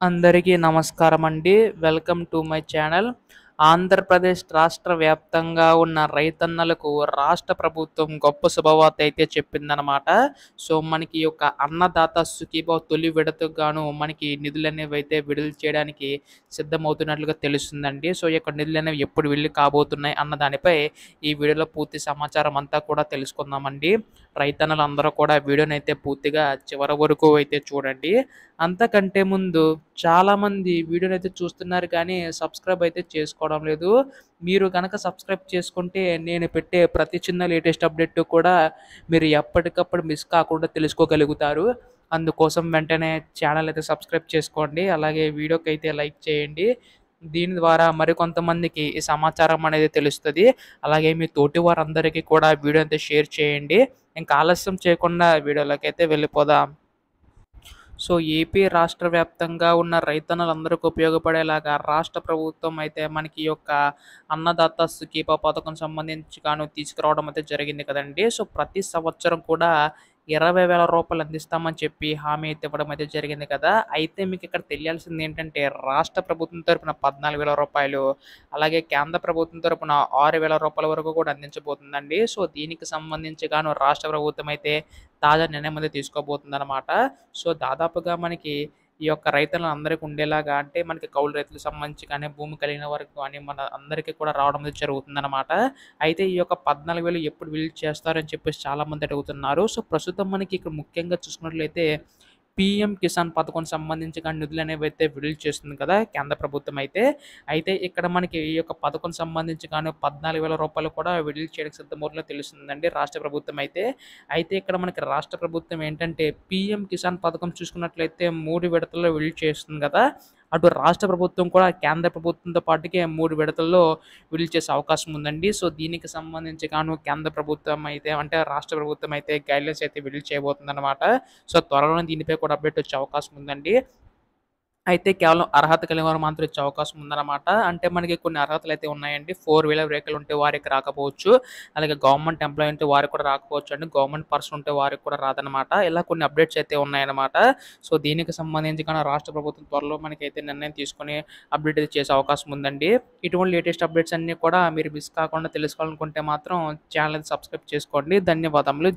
అందరికీ నమస్కారం అండి. Welcome to my channel. Andhra Pradesh రాష్ట్ర వ్యాప్తంగా ఉన్న రైతన్నలకు రాష్ట్ర ప్రభుత్వం గొప్ప శుభవార్త అయితే చెప్పిందనమాట. సో, మనకి ఈ యొక్క అన్నదాత సుఖీభవ తొలి విడతకు గాను మనకి నిధులనేవి అయితే విడుదల చేయడానికి సిద్ధమవుతున్నట్లుగా తెలుస్తుందండి. సో, ఈ యొక్క నిధులనేవి ఎప్పుడు విడుదల కాబోతున్నాయి అన్న దానిపై ఈ వీడియోలో పూర్తి సమాచారం అంతా కూడా తెలుసుకుందామండి. రైతన్నలందరూ కూడా వీడియోనైతే పూర్తిగా చివరి వరకు అయితే చూడండి. అంతకంటే ముందు చాలామంది వీడియోనైతే చూస్తున్నారు కానీ సబ్స్క్రైబ్ అయితే చేసుకోవడం లేదు. మీరు గనక సబ్స్క్రైబ్ చేసుకుంటే నేను పెట్టే ప్రతి చిన్న లేటెస్ట్ అప్డేట్ కూడా మీరు ఎప్పటికప్పుడు మిస్ కాకుండా తెలుసుకోగలుగుతారు. అందుకోసం వెంటనే ఛానల్ అయితే సబ్స్క్రైబ్ చేసుకోండి. అలాగే వీడియోకైతే లైక్ చేయండి. దీని ద్వారా మరికొంతమందికి ఈ సమాచారం అనేది తెలుస్తది. అలాగే మీ తోటి వారందరికీ కూడా వీడియో అయితే షేర్ చేయండి. ఇంకా ఆలస్యం చేయకుండా వీడియోలోకైతే వెళ్ళిపోదాం. సో, ఏపీ రాష్ట్ర వ్యాప్తంగా ఉన్న రైతన్నలందరికీ ఉపయోగపడేలాగా రాష్ట్ర ప్రభుత్వం అయితే మనకి ఈ యొక్క అన్నదాత సుఖీభవ పథకం సంబంధించి గాను తీసుకురావడం అయితే జరిగింది కదండీ. సో, ప్రతి సంవత్సరం కూడా 20,000 అందిస్తామని చెప్పి హామీ అయితే ఇవ్వడం అయితే జరిగింది కదా! అయితే మీకిక్కడ తెలియాల్సింది ఏంటంటే రాష్ట్ర ప్రభుత్వం తరపున 14,000 అలాగే కేంద్ర ప్రభుత్వం తరపున 6,000 వరకు కూడా అందించబోతుందండి. సో, దీనికి సంబంధించి గాను రాష్ట్ర ప్రభుత్వం అయితే తాజా నిర్ణయం అయితే తీసుకోబోతుందనమాట. సో, దాదాపుగా మనకి ఈ యొక్క రైతులందరికి ఉండేలాగా అంటే మనకి కౌలు రైతులకు సంబంధించి కానీ, భూమి కలిగిన వారికి కానీ, మన అందరికీ కూడా రావడం అనేది జరుగుతుందనమాట. అయితే ఈ యొక్క 14,000 ఎప్పుడు విడుదల చేస్తారని చెప్పేసి చాలామంది అడుగుతున్నారు. సో, ప్రస్తుతం మనకి ఇక్కడ ముఖ్యంగా చూసుకున్నట్లయితే పీఎం కిసాన్ పథకం సంబంధించి కానీ నిధులనేవైతే విడుదల చేస్తుంది కదా! కేంద్ర ప్రభుత్వం అయితే. అయితే ఇక్కడ మనకి ఈ యొక్క పథకం సంబంధించి గాను రూ. 14,000 కూడా విడుదల చేయడానికి సిద్ధమవుతున్నట్లు తెలుస్తుందండి రాష్ట్ర ప్రభుత్వం అయితే. అయితే ఇక్కడ మనకి రాష్ట్ర ప్రభుత్వం ఏంటంటే పీఎం కిసాన్ పథకం చూసుకున్నట్లయితే 3 విడతల్లో విడుదల చేస్తుంది కదా! అటు రాష్ట్ర ప్రభుత్వం కూడా కేంద్ర ప్రభుత్వంతో పాటుగే 3 విడతల్లో విడుదల చేసే అవకాశం ఉందండి. సో, దీనికి సంబంధించి గాను కేంద్ర ప్రభుత్వం అయితే అంటే రాష్ట్ర ప్రభుత్వం అయితే గైడ్‌లైన్స్ అయితే విడుదల చేయబోతుందనమాట. సో, త్వరలోనే దీనిపై కూడా అప్డేట్ వచ్చే అవకాశం ఉందండి. అయితే కేవలం అర్హత కలిగిన వారు మాత్రం ఇచ్చే అవకాశం ఉందన్నమాట. అంటే మనకి కొన్ని అర్హతలైతే ఉన్నాయండి. 4 వీలర్ వెహికల్ ఉంటే వారికి రాకపోవచ్చు. అలాగే గవర్నమెంట్ ఎంప్లాయీ ఉంటే వారికి కూడా రాకపోవచ్చు అండి. గవర్నమెంట్ పర్సన్ ఉంటే వారికి కూడా రాదనమాట. ఇలా కొన్ని అప్డేట్స్ అయితే ఉన్నాయన్నమాట. సో, దీనికి సంబంధించి కానీ రాష్ట్ర ప్రభుత్వం త్వరలో మనకైతే నిర్ణయం తీసుకొని అప్డేట్ అయితే చేసే అవకాశం ఉందండి. ఇటువంటి లేటెస్ట్ అప్డేట్స్ అన్నీ కూడా మీరు మిస్ కాకుండా తెలుసుకోవాలనుకుంటే మాత్రం ఛానల్ సబ్స్క్రైబ్ చేసుకోండి. ధన్యవాదములు.